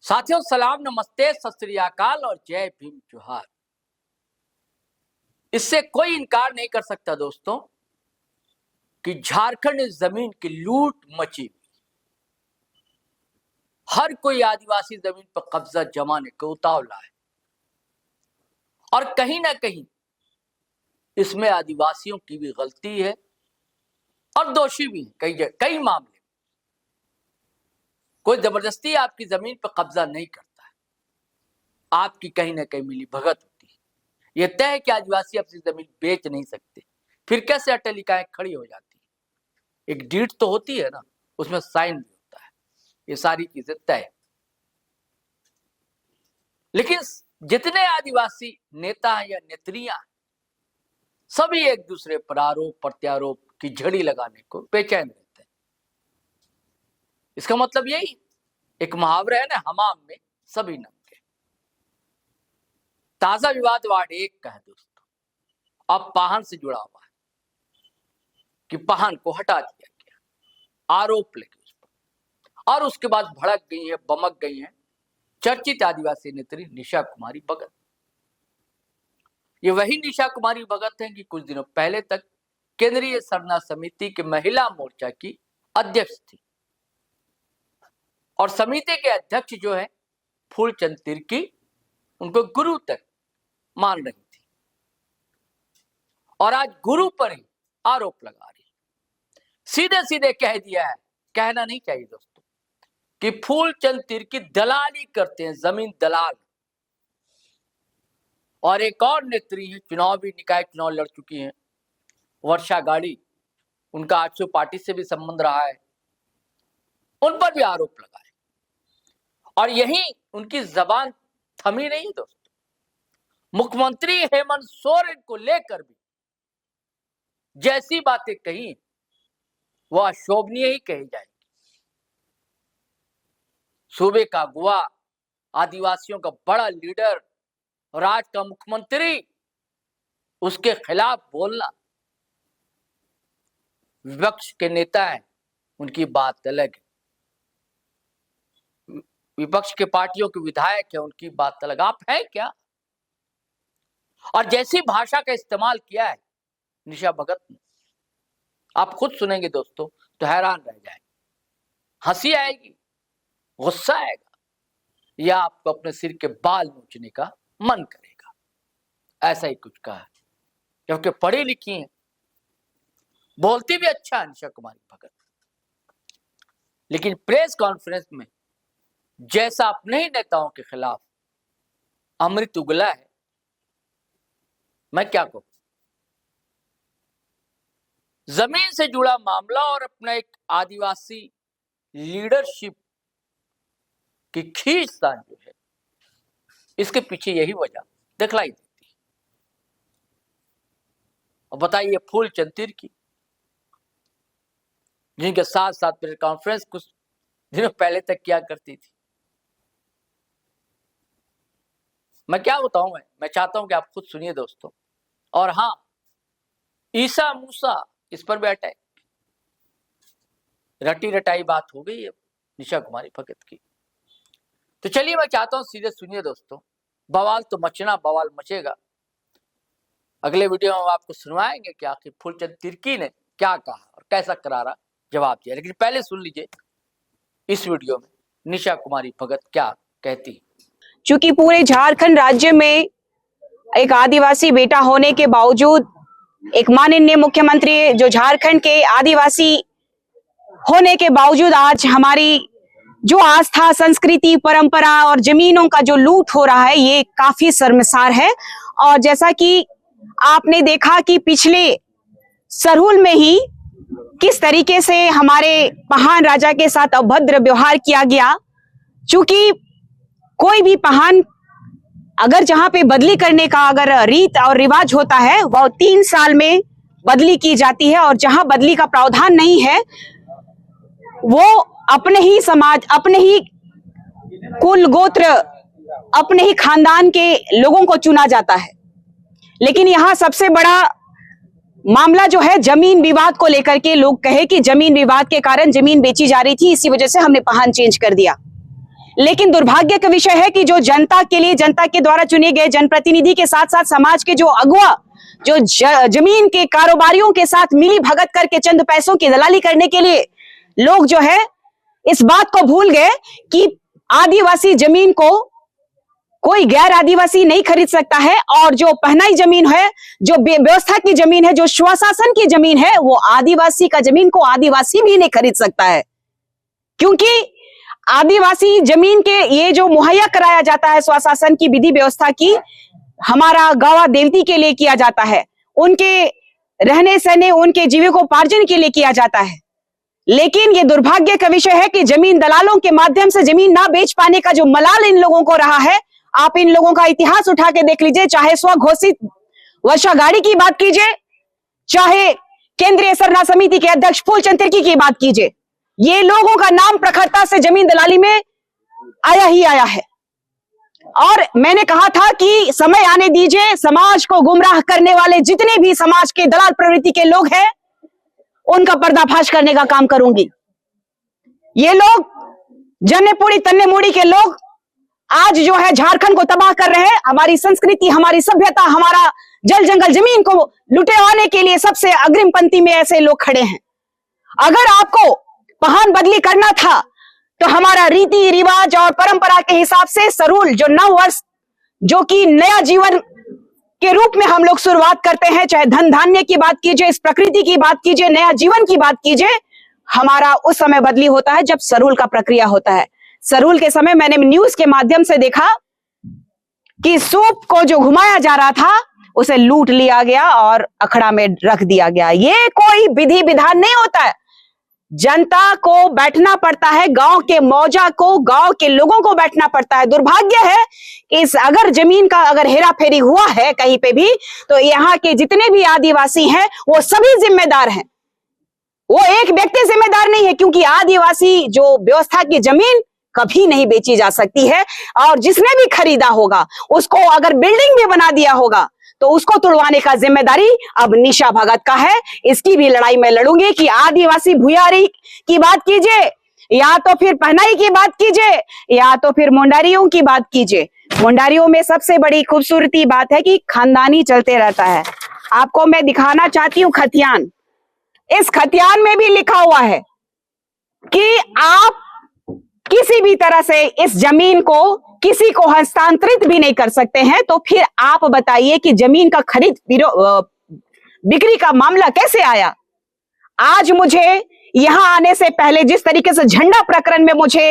साथियों सलाम, नमस्ते, सत श्री अकाल और जय भीम जोहार। इससे कोई इनकार नहीं कर सकता दोस्तों कि झारखंड में जमीन की लूट मची हुई। हर कोई आदिवासी जमीन पर कब्जा जमाने को उतावला है और कहीं ना कहीं इसमें आदिवासियों की भी गलती है और दोषी भी है। कई मामले कोई जबरदस्ती आपकी जमीन पर कब्जा नहीं करता है, आपकी कहीं ना कहीं मिली भगत होती है। यह तय है कि आदिवासी अपनी जमीन बेच नहीं सकते, फिर कैसे अटलिकाएं खड़ी हो जाती है। एक डीड तो होती है ना, उसमें साइन भी होता है, ये सारी चीजें तय है। लेकिन जितने आदिवासी नेता हैं या नेत्रियां सभी एक दूसरे पर आरोप प्रत्यारोप की झड़ी लगाने को बेचैन रहते हैं। इसका मतलब यही, एक मुहावरा है ना, हमाम में सभी नंगे। ताजा विवाद वार्ड 1 का है दोस्तों, अब पाहन से जुड़ा हुआ है कि पाहन को हटा दिया गया, आरोप लगे उस पर, और उसके बाद भड़क गई है, बमक गई है चर्चित आदिवासी नेत्री निशा कुमारी भगत। ये वही निशा कुमारी भगत हैं कि कुछ दिनों पहले तक केंद्रीय सरना समिति के महिला मोर्चा की अध्यक्ष थी और समिति के अध्यक्ष जो है फूलचंद तिर्की उनको गुरु तक मान रही थी और आज गुरु पर ही आरोप लगा रही। सीधे सीधे कह दिया है, कहना नहीं चाहिए दोस्तों, कि फूलचंद तिर्की दलाली करते हैं, जमीन दलाल। और एक और नेत्री है, चुनावी निकाय चुनाव लड़ चुकी हैं, वर्षा गाड़ी, उनका आजसू पार्टी से भी संबंध रहा है, उन पर भी आरोप लगा है। और यही उनकी जबान थमी नहीं दोस्तों, मुख्यमंत्री हेमंत सोरेन को लेकर भी जैसी बातें कही वह अशोभनीय ही कही जाएगी। सूबे का अगुवा, आदिवासियों का बड़ा लीडर, राज्य का मुख्यमंत्री, उसके खिलाफ बोलना, विपक्ष के नेता है उनकी बात अलग है, विपक्ष के पार्टियों के विधायक है उनकी बात अलग। आप है क्या? और जैसी भाषा का इस्तेमाल किया है निशा भगत ने, आप खुद सुनेंगे दोस्तों तो हैरान रह जाएंगे, हंसी आएगी, गुस्सा आएगा, या आपको अपने सिर के बाल नोचने का मन करेगा। ऐसा ही कुछ कहा है, क्योंकि पढ़ी लिखी है, बोलती भी अच्छा है निशा कुमारी भगत। लेकिन प्रेस कॉन्फ्रेंस में जैसा अपने ही नेताओं के खिलाफ अमृत उगला है, मैं क्या कहूं। जमीन से जुड़ा मामला और अपना एक आदिवासी लीडरशिप की खींचतान जो है, इसके पीछे यही वजह दिखलाई देती है। और बताइए फूलचंद तिर्की, जिनके साथ साथ प्रेस कॉन्फ्रेंस कुछ दिनों पहले तक किया करती थी, मैं क्या बताऊं। मैं चाहता हूं कि आप खुद सुनिए दोस्तों। और हाँ, ईसा मूसा इस पर भी अटैक, रटी रटाई बात हो गई है निशा कुमारी भगत की। तो चलिए मैं चाहता हूं सीधे सुनिए दोस्तों, बवाल तो मचना, बवाल मचेगा। अगले वीडियो में हम आपको सुनवाएंगे कि आखिर फूलचंद तिर्की ने क्या कहा और कैसा करारा जवाब दिया। लेकिन पहले सुन लीजिए इस वीडियो में निशा कुमारी भगत क्या कहती है। चूंकि पूरे झारखंड राज्य में एक आदिवासी बेटा होने के बावजूद एक माननीय मुख्यमंत्री जो झारखंड के आदिवासी होने के बावजूद आज हमारी जो आस्था, संस्कृति, परंपरा और जमीनों का जो लूट हो रहा है, ये काफी शर्मसार है। और जैसा कि आपने देखा कि पिछले सरहुल में ही किस तरीके से हमारे पहान राजा के साथ अभद्र व्यवहार किया गया। चूंकि कोई भी पहान अगर जहां पे बदली करने का अगर रीत और रिवाज होता है, वह 3 साल में बदली की जाती है, और जहां बदली का प्रावधान नहीं है, वो अपने ही समाज, अपने ही कुल गोत्र, अपने ही खानदान के लोगों को चुना जाता है। लेकिन यहाँ सबसे बड़ा मामला जो है जमीन विवाद को लेकर के, लोग कहे कि जमीन विवाद के कारण जमीन बेची जा रही थी, इसी वजह से हमने पहान चेंज कर दिया। लेकिन दुर्भाग्य का विषय है कि जो जनता के लिए, जनता के द्वारा चुने गए जनप्रतिनिधि के साथ साथ समाज के जो अगुआ, जो जमीन के कारोबारियों के साथ मिली भगत करके चंद पैसों की दलाली करने के लिए लोग जो है इस बात को भूल गए कि आदिवासी जमीन को कोई गैर आदिवासी नहीं खरीद सकता है, और जो पहनाई जमीन है, जो व्यवस्था की जमीन है, जो स्वशासन की जमीन है, वो आदिवासी का जमीन को आदिवासी भी नहीं खरीद सकता है। क्योंकि आदिवासी जमीन के ये जो मुहैया कराया जाता है स्वशासन की विधि व्यवस्था की, हमारा गवा देवती के लिए किया जाता है, उनके रहने सहने, उनके जीविकोपार्जन के लिए किया जाता है। लेकिन ये दुर्भाग्य का विषय है कि जमीन दलालों के माध्यम से जमीन ना बेच पाने का जो मलाल इन लोगों को रहा है, आप इन लोगों का इतिहास उठा के देख लीजिए, चाहे स्वघोषित वर्षा गाड़ी की बात कीजिए, चाहे केंद्रीय सरना समिति के अध्यक्ष फूलचंद तिर्की की बात कीजिए, ये लोगों का नाम प्रखरता से जमीन दलाली में आया ही आया है। और मैंने कहा था कि समय आने दीजिए, समाज को गुमराह करने वाले जितने भी समाज के दलाल प्रवृत्ति के लोग हैं, उनका पर्दाफाश करने का काम करूंगी। ये लोग जन्नेपुड़ी तन्नेमुड़ी के लोग आज जो है झारखंड को तबाह कर रहे हैं। हमारी संस्कृति, हमारी सभ्यता, हमारा जल जंगल जमीन को लुटेवाने के लिए सबसे अग्रिम पंक्ति में ऐसे लोग खड़े हैं। अगर आपको पहान बदली करना था तो हमारा रीति रिवाज और परंपरा के हिसाब से सरूल जो नववर्ष, जो कि नया जीवन के रूप में हम लोग शुरुआत करते हैं, चाहे धन धान्य की बात कीजिए, इस प्रकृति की बात कीजिए, नया जीवन की बात कीजिए, हमारा उस समय बदली होता है जब सरूल का प्रक्रिया होता है। सरूल के समय मैंने न्यूज के माध्यम से देखा कि सूप को जो घुमाया जा रहा था उसे लूट लिया गया और अखड़ा में रख दिया गया। ये कोई विधि विधान नहीं होता है। जनता को बैठना पड़ता है, गांव के मौजा को, गांव के लोगों को बैठना पड़ता है। दुर्भाग्य है इस अगर जमीन का अगर हेरा फेरी हुआ है कहीं पे भी, तो यहाँ के जितने भी आदिवासी हैं वो सभी जिम्मेदार हैं, वो एक व्यक्ति जिम्मेदार नहीं है। क्योंकि आदिवासी जो व्यवस्था की जमीन कभी नहीं बेची जा सकती है, और जिसने भी खरीदा होगा उसको अगर बिल्डिंग भी बना दिया होगा तो उसको तुड़वाने का जिम्मेदारी अब निशा भगत का है। इसकी भी लड़ाई मैं लड़ूंगी कि आदिवासी भूयारी की बात कीजिए, या तो फिर पहनाई की बात कीजिए, या तो फिर मुंडारियों की बात कीजिए। मुंडारियों में सबसे बड़ी खूबसूरती बात है कि खानदानी चलते रहता है। आपको मैं दिखाना चाहती हूँ खतियान। इस खतियान में भी लिखा हुआ है कि आप किसी भी तरह से इस जमीन को किसी को हस्तांतरित भी नहीं कर सकते हैं। तो फिर आप बताइए कि जमीन का खरीद बिक्री का मामला कैसे आया। आज मुझे यहां आने से पहले जिस तरीके से झंडा प्रकरण में मुझे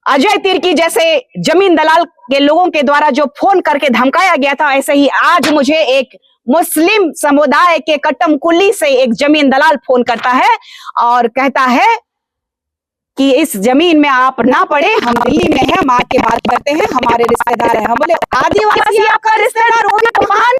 अजय तिर्की जैसे जमीन दलाल के लोगों के द्वारा जो फोन करके धमकाया गया था, ऐसे ही आज मुझे एक मुस्लिम समुदाय के कट्टमकुल्ली से एक जमीन दलाल फोन करता है और कहता है कि इस जमीन में आप ना पड़े, हम दिल्ली में हैं, हम आके बात करते हैं, हमारे रिश्तेदार हैं। हम बोले आदिवासी आपका रिश्तेदार हो गया महान,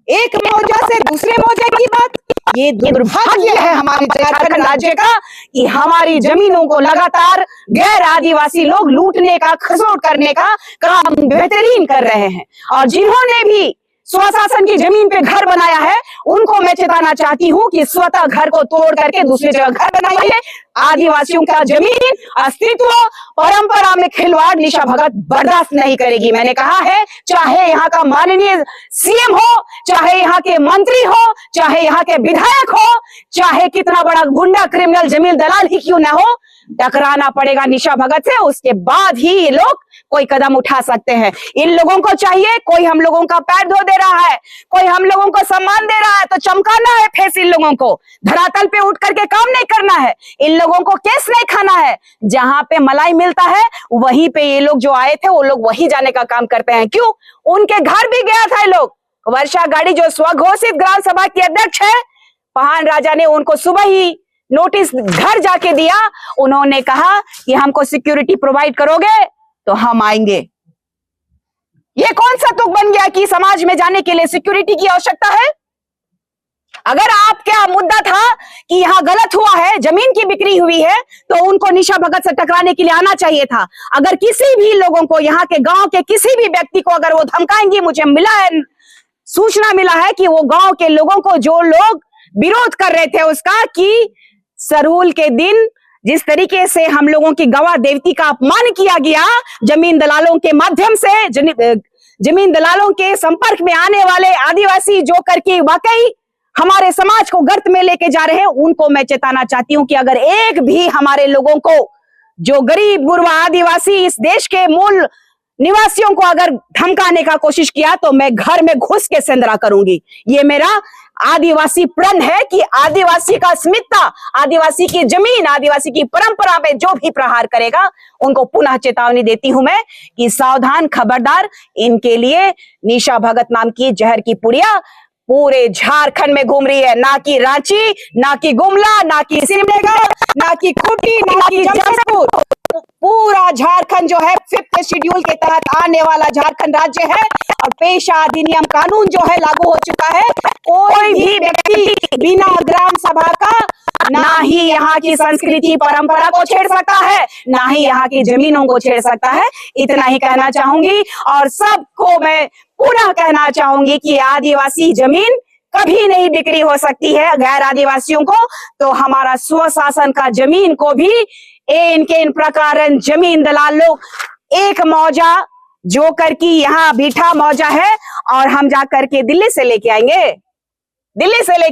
एक मौजा से दूसरे मौजे की बात। ये दुर्भाग्य है हमारे झारखंड राज्य का कि हमारी जमीनों को लगातार गैर आदिवासी लोग लूटने का, खसोट करने का काम बेहतरीन कर रहे हैं। और जिन्होंने भी स्वशासन की जमीन पे घर बनाया है उनको मैं चेताना चाहती हूँ कि स्वतः घर को तोड़ करके दूसरी जगह घर बनाइए। आदिवासियों का जमीन, अस्तित्व, परंपरा में खिलवाड़ निशा भगत बर्दाश्त नहीं करेगी। मैंने कहा है, चाहे यहाँ का माननीय सीएम हो, चाहे यहाँ के मंत्री हो, चाहे यहाँ के विधायक हो, चाहे कितना बड़ा गुंडा क्रिमिनल जमीन दलाल ही क्यों ना हो, टकराना पड़ेगा निशा भगत से। उसके बाद ही ये लोग कोई कदम उठा सकते हैं। इन लोगों को चाहिए, कोई हम लोगों का पैर धो दे रहा है, कोई हम लोगों को सम्मान दे रहा है तो चमकाना है फेस। इन लोगों को धरातल पे उठ करके काम नहीं करना है, इन लोगों को केस नहीं खाना है। जहां पे मलाई मिलता है वहीं पे ये लोग जो आए थे वो लोग वहीं जाने का काम करते हैं। क्यों? उनके घर भी गया था ये लोग। वर्षा गाड़ी जो स्वघोषित ग्राम सभा की अध्यक्ष है, पहान राजा ने उनको सुबह ही नोटिस घर जाके दिया। उन्होंने कहा कि हमको सिक्योरिटी प्रोवाइड करोगे तो हम आएंगे। ये कौन सा तुक बन गया कि समाज में जाने के लिए सिक्योरिटी की आवश्यकता है? अगर आपका मुद्दा था कि यहां गलत हुआ है, जमीन की बिक्री हुई है, तो उनको निशा भगत से टकराने के लिए आना चाहिए था। अगर किसी भी लोगों को, यहाँ के गांव के किसी भी व्यक्ति को अगर वो धमकाएंगे, मुझे मिला है, सूचना मिला है कि वो गांव के लोगों को, जो लोग विरोध कर रहे थे उसका, कि सरूल के दिन जिस तरीके से हम लोगों की गवाह देवती का अपमान किया गया जमीन दलालों के माध्यम से, जमीन दलालों के संपर्क में आने वाले आदिवासी जो करके वाकई हमारे समाज को गर्त में लेके जा रहे हैं, उनको मैं चेताना चाहती हूं कि अगर एक भी हमारे लोगों को, जो गरीब गुरबा आदिवासी इस देश के मूल निवासियों को अगर धमकाने का कोशिश किया तो मैं घर में घुस के सेंधरा करूंगी। ये मेरा आदिवासी प्रण है कि आदिवासी का अस्मिता, आदिवासी की जमीन, आदिवासी की परंपरा पे जो भी प्रहार करेगा उनको पुनः चेतावनी देती हूं मैं कि सावधान, खबरदार। इनके लिए निशा भगत नाम की जहर की पुड़िया पूरे झारखंड में घूम रही है, ना कि रांची, ना कि गुमला, ना कि सिमडेगा, ना कि खूंटी, ना कि जमशेदपुर। पूरा झारखंड जो है 5th शेड्यूल के तहत आने वाला झारखंड राज्य है और पेशा अधिनियम कानून जो है लागू हो चुका है। कोई भी व्यक्ति बिना ग्राम सभा का ना ही यहाँ की संस्कृति परंपरा को छेड़ सकता है, ना ही यहाँ की जमीनों को छेड़ सकता है। इतना ही कहना चाहूंगी और सबको मैं पुनः कहना चाहूंगी कि आदिवासी जमीन कभी नहीं बिक्री हो सकती है गैर आदिवासियों को। तो हमारा स्वशासन का जमीन को भी इनके इन प्रकार जमीन दलाल लोग एक मौजा जो करके यहाँ बीठा मौजा है और हम जा करके दिल्ली से लेके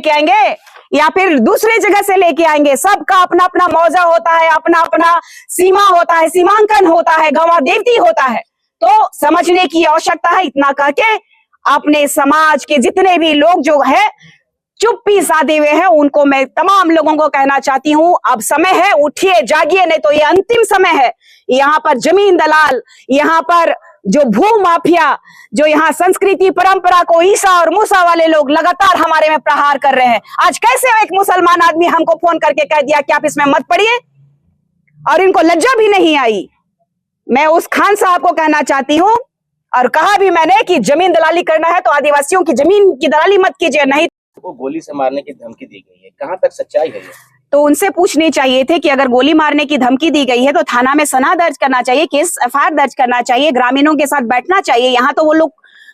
आएंगे या फिर दूसरी जगह से लेके आएंगे। सबका अपना अपना मौजा होता है, अपना अपना सीमा होता है, सीमांकन होता है, गवाह देवती होता है। तो समझने की आवश्यकता है। इतना कह के अपने समाज के जितने भी लोग जो है चुप्पी साधे हुए हैं उनको मैं तमाम लोगों को कहना चाहती हूं, अब समय है, उठिए, जागिए, नहीं तो ये अंतिम समय है। यहाँ पर जमीन दलाल, यहाँ पर जो भू माफिया, जो यहाँ संस्कृति परंपरा को ईसा और मूसा वाले लोग लगातार हमारे में प्रहार कर रहे हैं। आज कैसे एक मुसलमान आदमी हमको फोन करके कह दिया कि आप इसमें मत पड़िए और इनको लज्जा भी नहीं आई। मैं उस खान साहब को कहना चाहती हूँ और कहा भी मैंने कि जमीन दलाली करना है तो आदिवासियों की जमीन की दलाली मत कीजिए, नहीं को गोली से मारने की धमकी दी गई है, कहां तक सच्चाई है ये? तो उनसे पूछने चाहिए थे कि अगर गोली मारने की धमकी दी गई है तो थाना में सनहा दर्ज करना चाहिए, केस एफआईआर दर्ज करना चाहिए, ग्रामीणों के साथ बैठना चाहिए। यहाँ तो वो लोग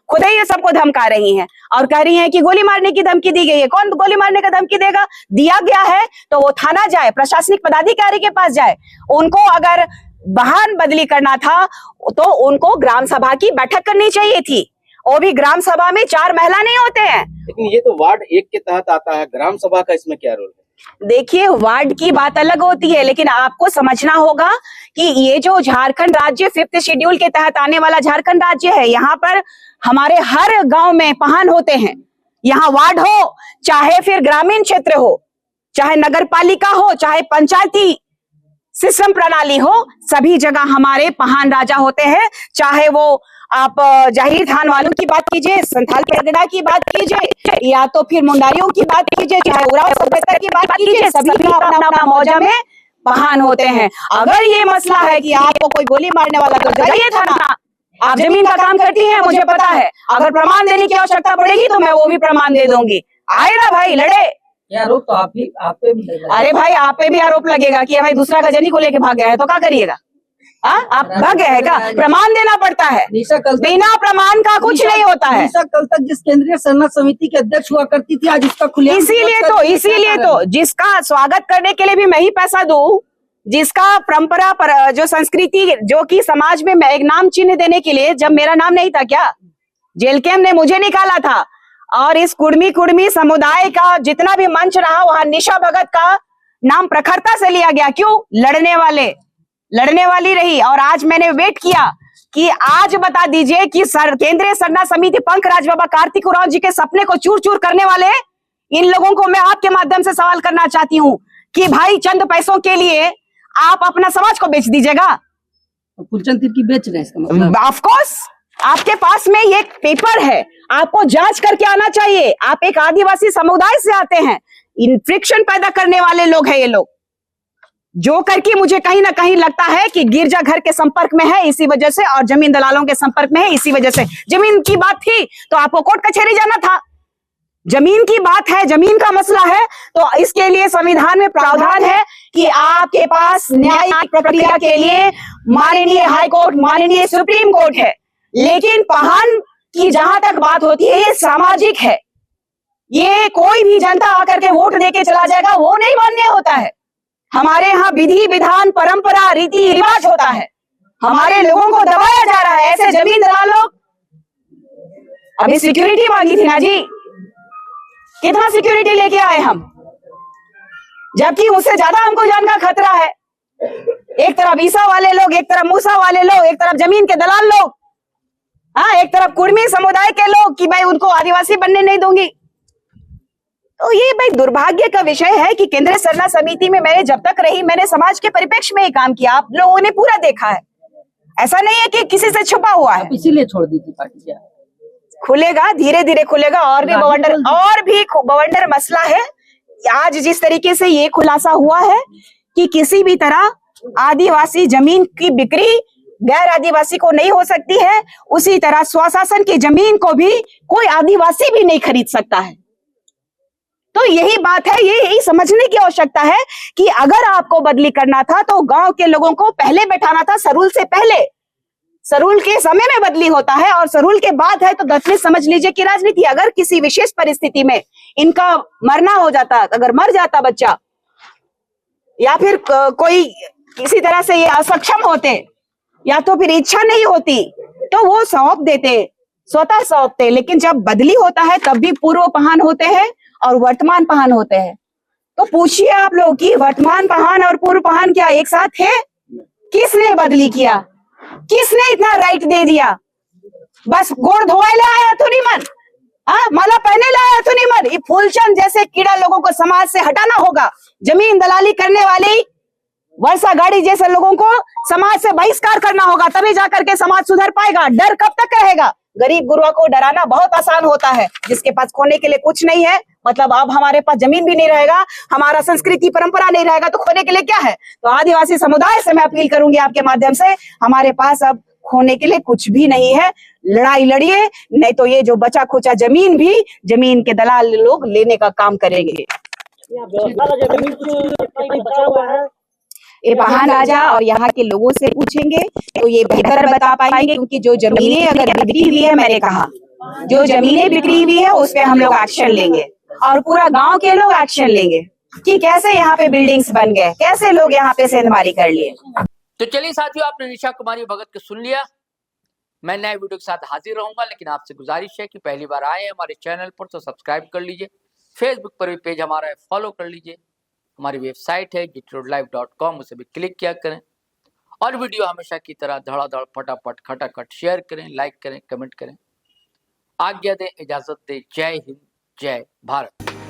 खुद ही ये सबको धमका रही हैं और कह रही हैं कि गोली मारने की धमकी दी गई है। कौन गोली मारने का धमकी देगा? दिया गया है तो वो थाना जाए, प्रशासनिक पदाधिकारी के पास जाए। उनको अगर वाहन बदली करना था तो उनको ग्राम सभा की बैठक करनी चाहिए थी। वो भी ग्राम सभा में 4 महिला नहीं होते हैं। लेकिन ये तो वार्ड 1 के तहत आता है, ग्राम सभा का इसमें क्या रोल है? देखिए, वार्ड की बात अलग होती है, लेकिन आपको समझना होगा कि ये जो झारखंड राज्य 5th शेड्यूल के तहत आने वाला झारखंड राज्य है, यहाँ पर हमारे हर गांव में पहान होते हैं। यहाँ वार्ड हो, चाहे फिर ग्रामीण क्षेत्र हो, चाहे नगर पालिका हो, चाहे पंचायती सिस्टम प्रणाली हो, सभी जगह हमारे पहान राजा होते हैं। चाहे वो आप जाहिर थान वालों की बात कीजिए, संथाल परगना की बात कीजिए, या तो फिर मुंडारियों की बात कीजिए, चाहे उराव सभ्यता की बात कीजिए, सभी का अपना अपना मौजा में पहान होते हैं। अगर ये मसला है कि आपको कोई गोली मारने वाला तो जाइए थाना, आप जमीन का काम करती हैं, मुझे पता है। अगर प्रमाण देने की आवश्यकता पड़ेगी तो मैं वो भी प्रमाण दे दूंगी। आए ना भाई, लड़े। आरोप तो आप पे भी लगेगा। अरे भाई, आप पे भी आरोप लगेगा कि भाई दूसरा गजनी को लेके भाग गया है, तो क्या करिएगा? आप भाग गए हैं क्या? प्रमाण देना पड़ता है, बिना प्रमाण का कुछ नहीं होता है। कल तक जिस केंद्रीय सरना समिति के अध्यक्ष हुआ करती थी, आज इसका खुले इसीलिए तो जिसका स्वागत करने के लिए भी मैं ही पैसा दूं, जिसका परंपरा पर जो संस्कृति जो कि समाज में मैं एक नाम चिन्ह देने के लिए, जब मेरा नाम नहीं था क्या, जेल कैम्प ने मुझे निकाला था। और इस कुर्मी समुदाय का जितना भी मंच रहा वहां निशा भगत का नाम प्रखरता से लिया गया। क्यों? लड़ने वाली रही। और आज मैंने वेट किया कि आज बता दीजिए कि केंद्रीय सरना समिति पंकराज बाबा कार्तिक उरांव जी के सपने को चूर चूर करने वाले इन लोगों को मैं आपके माध्यम से सवाल करना चाहती हूँ कि भाई चंद पैसों के लिए आप अपना समाज को बेच दीजिएगा? फूलचंद तिर्की बेच रहे हैं इसका मतलब? ऑफ कोर्स, आपके पास में ये पेपर है, आपको जांच करके आना चाहिए। आप एक आदिवासी समुदाय से आते हैं, फ्रिक्शन पैदा करने वाले लोग हैं ये लोग, जो करके मुझे कहीं ना कहीं लगता है कि गिरजा घर के संपर्क में है इसी वजह से, और जमीन दलालों के संपर्क में है इसी वजह से। जमीन की बात थी तो आपको कोर्ट कचहरी जाना था। जमीन की बात है, जमीन का मसला है, तो इसके लिए संविधान में प्रावधान है कि आपके पास न्यायिक प्रक्रिया के लिए माननीय हाई कोर्ट, माननीय सुप्रीम कोर्ट है। लेकिन पहान की जहां तक बात होती है, ये सामाजिक है। ये कोई भी जनता आकर के वोट देके चला जाएगा वो नहीं मान्य होता है। हमारे यहाँ विधि विधान परंपरा रीति रिवाज होता है, हमारे लोगों को दबाया जा रहा है। ऐसे जमीन दलाल लोग अभी सिक्योरिटी मांगी थी ना जी, कितना सिक्योरिटी लेके आए हम, जबकि उससे ज्यादा हमको जान का खतरा है। एक तरफ ईसा वाले लोग, एक तरफ मूसा वाले लोग, एक तरफ जमीन के दलाल लोग, हाँ, एक तरफ कुर्मी समुदाय के लोग कि भाई उनको आदिवासी बनने नहीं दूंगी। तो ये भाई दुर्भाग्य का विषय है कि केंद्रीय सरना समिति में मैंने जब तक रही, मैंने समाज के परिप्रेक्ष्य में ही काम किया, आप लोगों ने पूरा देखा है। ऐसा नहीं है कि किसी से छुपा हुआ है। इसीलिए छोड़ दी थी पार्टी क्या? खुलेगा, धीरे धीरे खुलेगा। और भी बवंडर मसला है। आज जिस तरीके से ये खुलासा हुआ है कि किसी भी तरह आदिवासी जमीन की बिक्री गैर आदिवासी को नहीं हो सकती है, उसी तरह स्वशासन की जमीन को भी कोई आदिवासी भी नहीं खरीद सकता है। तो यही बात है, यही समझने की आवश्यकता है कि अगर आपको बदली करना था तो गांव के लोगों को पहले बैठाना था, सरूल से पहले। सरूल के समय में बदली होता है और सरूल के बाद है तो दसवीं समझ लीजिए कि राजनीति। अगर किसी विशेष परिस्थिति में इनका मरना हो जाता, अगर मर जाता बच्चा या फिर कोई किसी तरह से ये असक्षम होते या तो फिर इच्छा नहीं होती तो वो सौंप देते, स्वतः सौंपते। लेकिन जब बदली होता है तब भी पूर्व पहान होते हैं और वर्तमान पहान होते हैं। तो पूछिए आप लोग कि वर्तमान पहान और पूर्व पहान क्या एक साथ है? किसने बदली किया? किसने इतना राइट दे दिया? बस गोड़ धोए लाया तो नहीं मन, माला पहने लाया तो नहीं मन। ये फूलचंद जैसे कीड़ा लोगों को समाज से हटाना होगा। जमीन दलाली करने वाली वर्षा गाड़ी जैसे लोगों को समाज से बहिष्कार करना होगा, तभी जाकर के समाज सुधर पाएगा। डर कब तक रहेगा? गरीब गुरुआ को डराना बहुत आसान होता है, जिसके पास खोने के लिए कुछ नहीं है। मतलब अब हमारे पास जमीन भी नहीं रहेगा, हमारा संस्कृति परंपरा नहीं रहेगा, तो खोने के लिए क्या है? तो आदिवासी समुदाय से मैं अपील करूंगी आपके माध्यम से, हमारे पास अब खोने के लिए कुछ भी नहीं है। लड़ाई लड़िए, नहीं तो ये जो बचा खुचा जमीन भी जमीन के दलाल लोग लेने का काम करेंगे। ये पहान राजा और यहाँ के लोगों से पूछेंगे तो ये बेहतर बता पाएंगे, क्योंकि जो जमीनें अगर बिक्री हुई है, मैंने कहा जो जमीनें बिक्री हुई है उस पे हम लोग एक्शन लेंगे और पूरा गांव के लोग एक्शन लेंगे कि कैसे यहाँ पे बिल्डिंग्स बन गए, कैसे लोग यहाँ पे सेंधमारी कर लिए। तो चलिए साथियों, आपने निशा कुमारी भगत को सुन लिया। मैं नए वीडियो के साथ हाजिर रहूंगा, लेकिन आपसे गुजारिश है कि पहली बार आए हमारे चैनल पर तो सब्सक्राइब कर लीजिए। फेसबुक पर भी पेज हमारा है, फॉलो कर लीजिए। हमारी वेबसाइट है gtroadlife.com, उसे भी क्लिक किया करें। और वीडियो हमेशा की तरह धड़ाधड़ फटाफट खटाखट शेयर करें, लाइक करें, कमेंट करें। आज्ञा दें, इजाजत दें। जय हिंद, जय भारत।